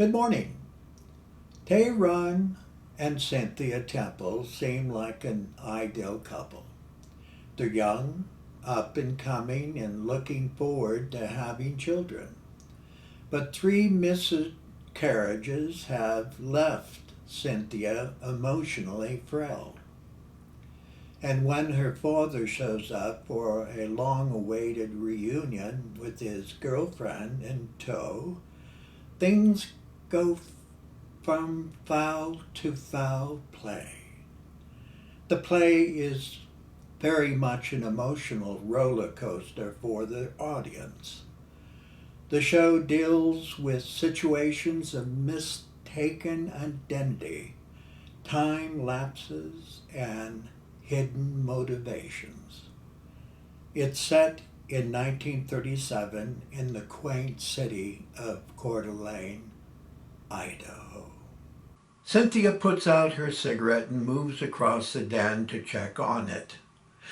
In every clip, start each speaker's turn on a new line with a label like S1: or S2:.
S1: Good morning. Tyrone and Cynthia Temple seem like an ideal couple. They're young, up and coming, and looking forward to having children. But three miscarriages have left Cynthia emotionally frail. And when her father shows up for a long awaited reunion with his girlfriend in tow, things go from foul to foul play. The play is very much an emotional roller coaster for the audience. The show deals with situations of mistaken identity, time lapses, and hidden motivations. It's set in 1937 in the quaint city of Coeur, Idaho. Cynthia puts out her cigarette and moves across the den to check on it.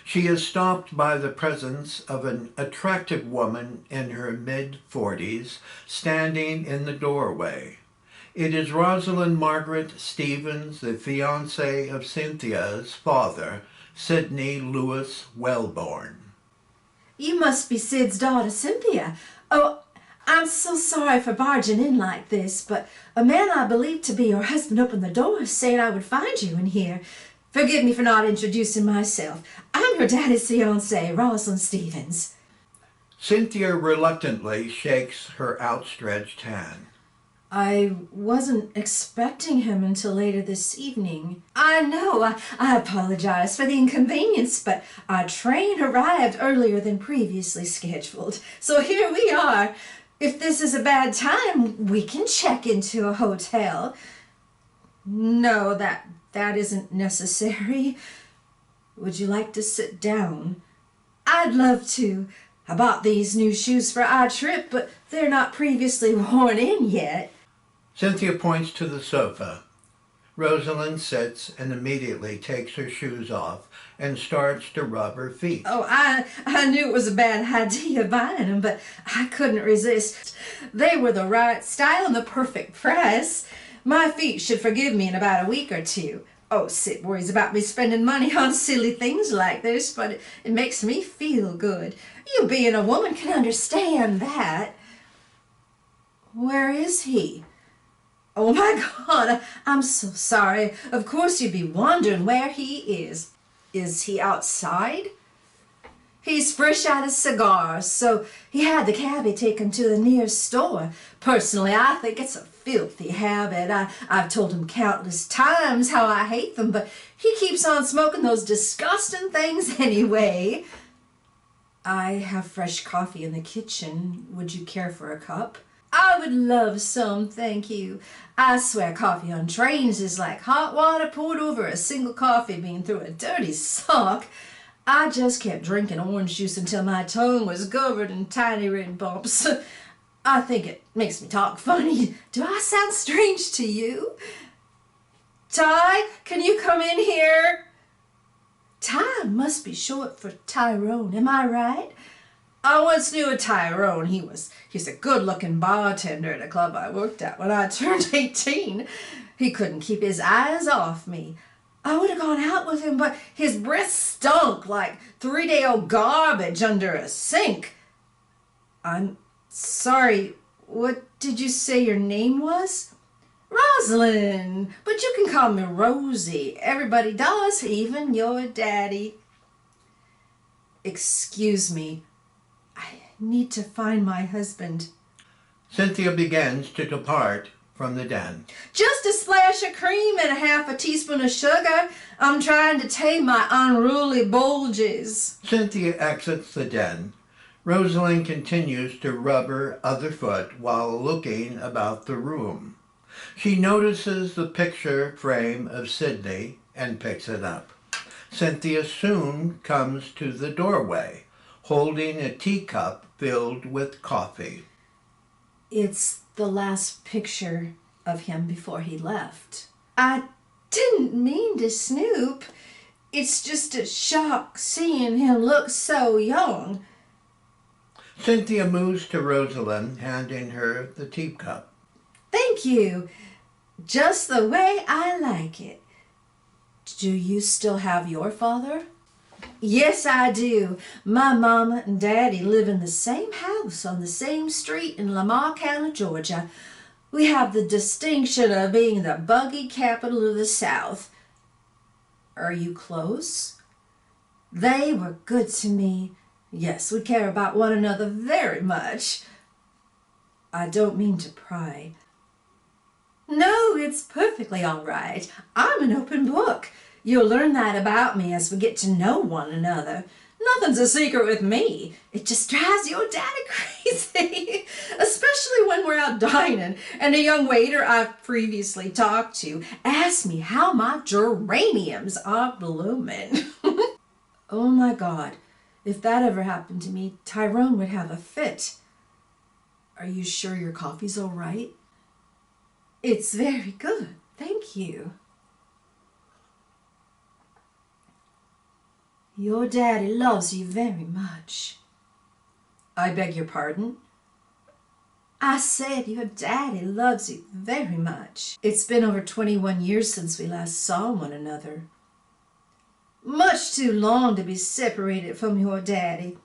S1: She is stopped by the presence of an attractive woman in her mid-40s standing in the doorway. It is Rosalind Margaret Stevens, the fiancée of Cynthia's father, Sidney Lewis Wellborn.
S2: You must be Sid's daughter, Cynthia. Oh, I'm so sorry for barging in like this, but a man I believed to be your husband opened the door saying I would find you in here. Forgive me for not introducing myself. I'm your daddy's fiancée, Rosalind Stevens.
S1: Cynthia reluctantly shakes her outstretched hand.
S2: I wasn't expecting him until later this evening. I know, I apologize for the inconvenience, but our train arrived earlier than previously scheduled. So here we are. If this is a bad time, we can check into a hotel. No, that isn't necessary. Would you like to sit down? I'd love to. I bought these new shoes for our trip, but they're not previously worn in yet.
S1: Cynthia points to the sofa. Rosalind sits and immediately takes her shoes off and starts to rub her feet.
S2: Oh, I knew it was a bad idea buying them, but I couldn't resist. They were the right style and the perfect price. My feet should forgive me in about a week or two. Oh, Sid worries about me spending money on silly things like this, but it makes me feel good. You being a woman can understand that. Where is he? Oh my God, I'm so sorry. Of course you'd be wondering where he is. Is he outside? He's fresh out of cigars, so he had the cabbie taken to the nearest store. Personally, I think it's a filthy habit. I've told him countless times how I hate them, but he keeps on smoking those disgusting things anyway. I have fresh coffee in the kitchen. Would you care for a cup? I would love some, thank you. I swear coffee on trains is like hot water poured over a single coffee bean through a dirty sock. I just kept drinking orange juice until my tongue was covered in tiny red bumps. I think it makes me talk funny. Do I sound strange to you? Ty, can you come in here? Ty must be short for Tyrone, am I right? I once knew a Tyrone. He was a good-looking bartender at a club I worked at when I turned 18. He couldn't keep his eyes off me. I would have gone out with him, but his breath stunk like 3-day-old garbage under a sink. I'm sorry, what did you say your name was? Rosalind, but you can call me Rosie. Everybody does, even your daddy. Excuse me. I need to find my husband.
S1: Cynthia begins to depart from the den.
S2: Just a splash of cream and a half a teaspoon of sugar. I'm trying to tame my unruly bulges.
S1: Cynthia exits the den. Rosalind continues to rub her other foot while looking about the room. She notices the picture frame of Sidney and picks it up. Cynthia soon comes to the doorway, holding a teacup filled with coffee.
S2: It's the last picture of him before he left. I didn't mean to snoop. It's just a shock seeing him look so young.
S1: Cynthia moves to Rosalind, handing her the teacup.
S2: Thank you. Just the way I like it. Do you still have your father? Yes, I do. My mama and daddy live in the same house on the same street in Lamar County, Georgia. We have the distinction of being the buggy capital of the South. Are you close? They were good to me. Yes, we care about one another very much. I don't mean to pry. No, it's perfectly all right. I'm an open book. You'll learn that about me as we get to know one another. Nothing's a secret with me. It just drives your daddy crazy, especially when we're out dining and a young waiter I've previously talked to asks me how my geraniums are blooming. Oh my God, if that ever happened to me, Tyrone would have a fit. Are you sure your coffee's all right? It's very good, thank you. Your daddy loves you very much. I beg your pardon? I said your daddy loves you very much. It's been over 21 years since we last saw one another. Much too long to be separated from your daddy.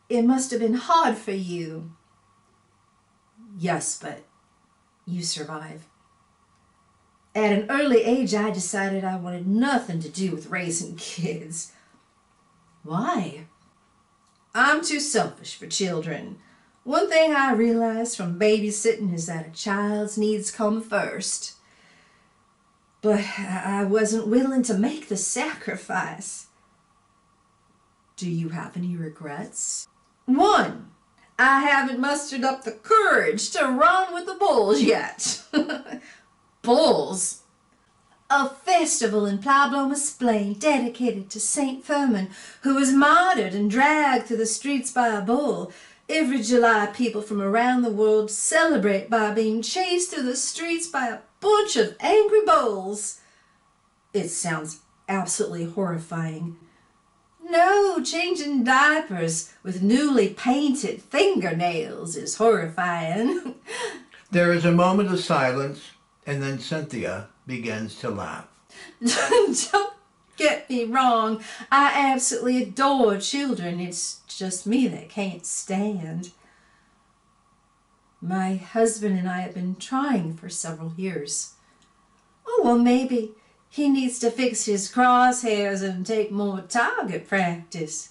S2: It must have been hard for you. Yes, but you survive. At an early age, I decided I wanted nothing to do with raising kids. Why? I'm too selfish for children. One thing I realized from babysitting is that a child's needs come first. But I wasn't willing to make the sacrifice. Do you have any regrets? One, I haven't mustered up the courage to run with the bulls yet. Bulls? A festival in Ploublomas Plain dedicated to Saint Firmin, who was martyred and dragged through the streets by a bull. Every July, people from around the world celebrate by being chased through the streets by a bunch of angry bulls. It sounds absolutely horrifying. No, changing diapers with newly painted fingernails is horrifying.
S1: There is a moment of silence, and then Cynthia begins to laugh.
S2: Don't get me wrong. I absolutely adore children. It's just me that can't stand. My husband and I have been trying for several years. Oh, well, maybe he needs to fix his crosshairs and take more target practice.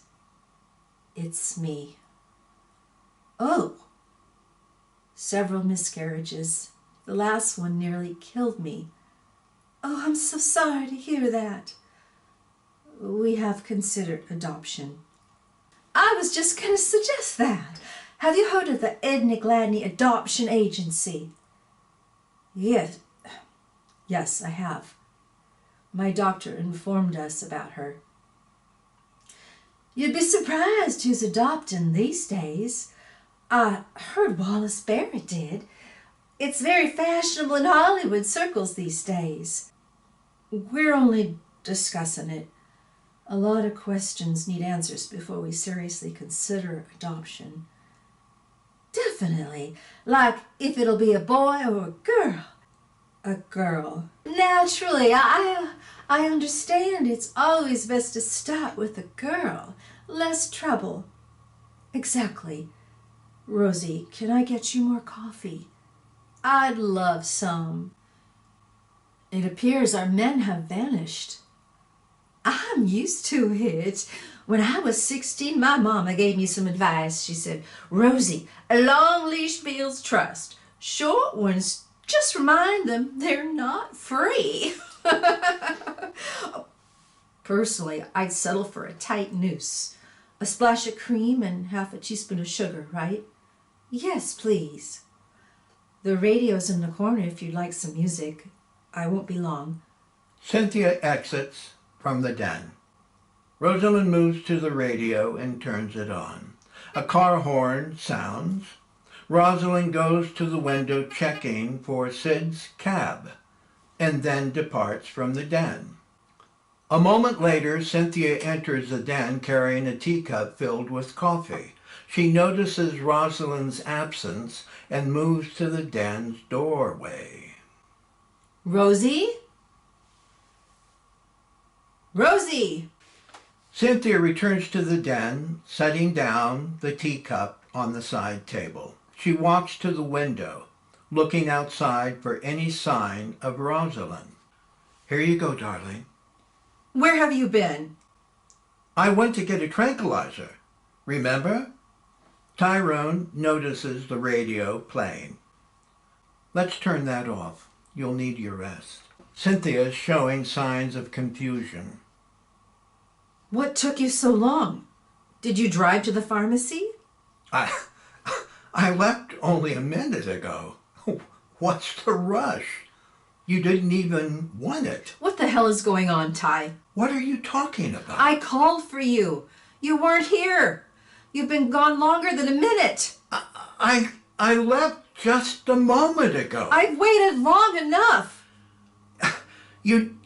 S2: It's me. Oh. Several miscarriages. The last one nearly killed me. Oh, I'm so sorry to hear that. We have considered adoption. I was just going to suggest that. Have you heard of the Edna Gladney Adoption Agency? Yes, I have. My doctor informed us about her. You'd be surprised who's adopting these days. I heard Wallace Barrett did. It's very fashionable in Hollywood circles these days. We're only discussing it. A lot of questions need answers before we seriously consider adoption. Definitely. Like if it'll be a boy or a girl. A girl. Naturally, I understand it's always best to start with a girl. Less trouble. Exactly. Rosie, can I get you more coffee? I'd love some. It appears our men have vanished. I'm used to it. When I was 16, my mama gave me some advice. She said, Rosie, a long leash builds trust. Short ones, just remind them they're not free. Personally, I'd settle for a tight noose. A splash of cream and half a teaspoon of sugar, right? Yes, please. The radio's in the corner if you'd like some music. I won't be long.
S1: Cynthia exits from the den. Rosalind moves to the radio and turns it on. A car horn sounds. Rosalind goes to the window checking for Sid's cab and then departs from the den. A moment later, Cynthia enters the den carrying a teacup filled with coffee. She notices Rosalind's absence and moves to the den's doorway.
S2: Rosie? Rosie!
S1: Cynthia returns to the den, setting down the teacup on the side table. She walks to the window, looking outside for any sign of Rosalind. Here you go, darling.
S2: Where have you been?
S1: I went to get a tranquilizer. Remember? Tyrone notices the radio playing. Let's turn that off. You'll need your rest. Cynthia is showing signs of confusion.
S2: What took you so long? Did you drive to the pharmacy?
S1: I left only a minute ago. What's the rush? You didn't even want it.
S2: What the hell is going on, Ty?
S1: What are you talking about?
S2: I called for you. You weren't here. You've been gone longer than a minute.
S1: I left just a moment ago.
S2: I've waited long enough.
S1: You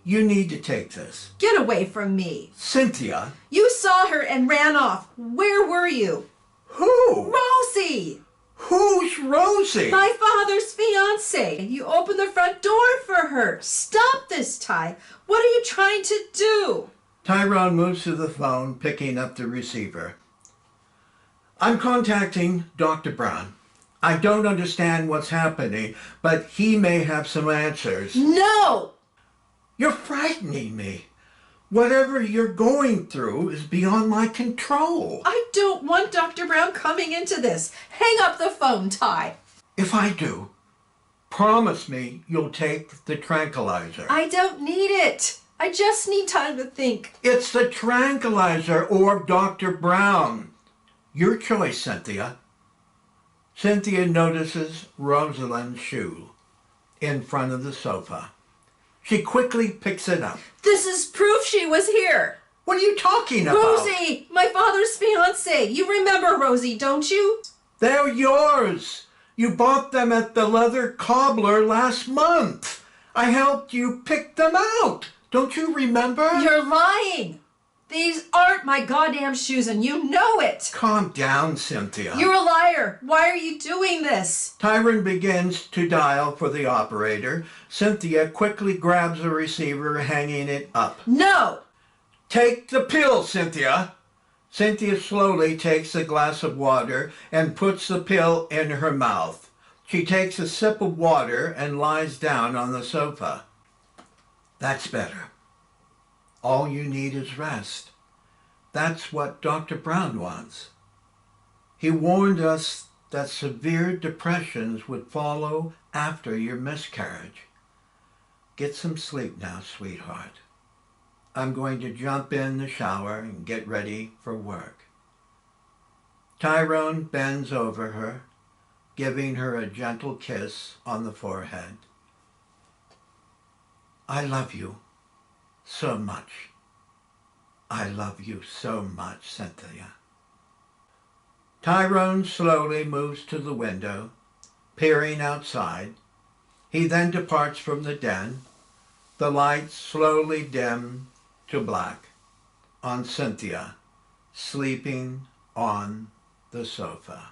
S1: need to take this.
S2: Get away from me.
S1: Cynthia.
S2: You saw her and ran off. Where were you?
S1: Who?
S2: Rosie!
S1: Who's Rosie?
S2: My father's fiancée. You opened the front door for her. Stop this, Ty. What are you trying to do?
S1: Tyrone moves to the phone, picking up the receiver. I'm contacting Dr. Brown. I don't understand what's happening, but he may have some answers.
S2: No!
S1: You're frightening me. Whatever you're going through is beyond my control.
S2: I don't want Dr. Brown coming into this. Hang up the phone, Ty.
S1: If I do, promise me you'll take the tranquilizer.
S2: I don't need it. I just need time to think.
S1: It's the tranquilizer or Dr. Brown. Your choice, Cynthia. Cynthia notices Rosalind's shoe in front of the sofa. She quickly picks it up.
S2: This is proof she was here.
S1: What are you talking about?
S2: Rosie, my father's fiancée. You remember Rosie, don't you?
S1: They're yours. You bought them at the leather cobbler last month. I helped you pick them out. Don't you remember?
S2: You're lying. These aren't my goddamn shoes and you know it.
S1: Calm down, Cynthia.
S2: You're a liar. Why are you doing this?
S1: Tyrone begins to dial for the operator. Cynthia quickly grabs the receiver, hanging it up.
S2: No.
S1: Take the pill, Cynthia. Cynthia slowly takes a glass of water and puts the pill in her mouth. She takes a sip of water and lies down on the sofa. That's better. All you need is rest. That's what Dr. Brown wants. He warned us that severe depressions would follow after your miscarriage. Get some sleep now, sweetheart. I'm going to jump in the shower and get ready for work. Tyrone bends over her, giving her a gentle kiss on the forehead. I love you so much. I love you so much, Cynthia. Tyrone slowly moves to the window, peering outside. He then departs from the den. The lights slowly dim to black on Cynthia, sleeping on the sofa.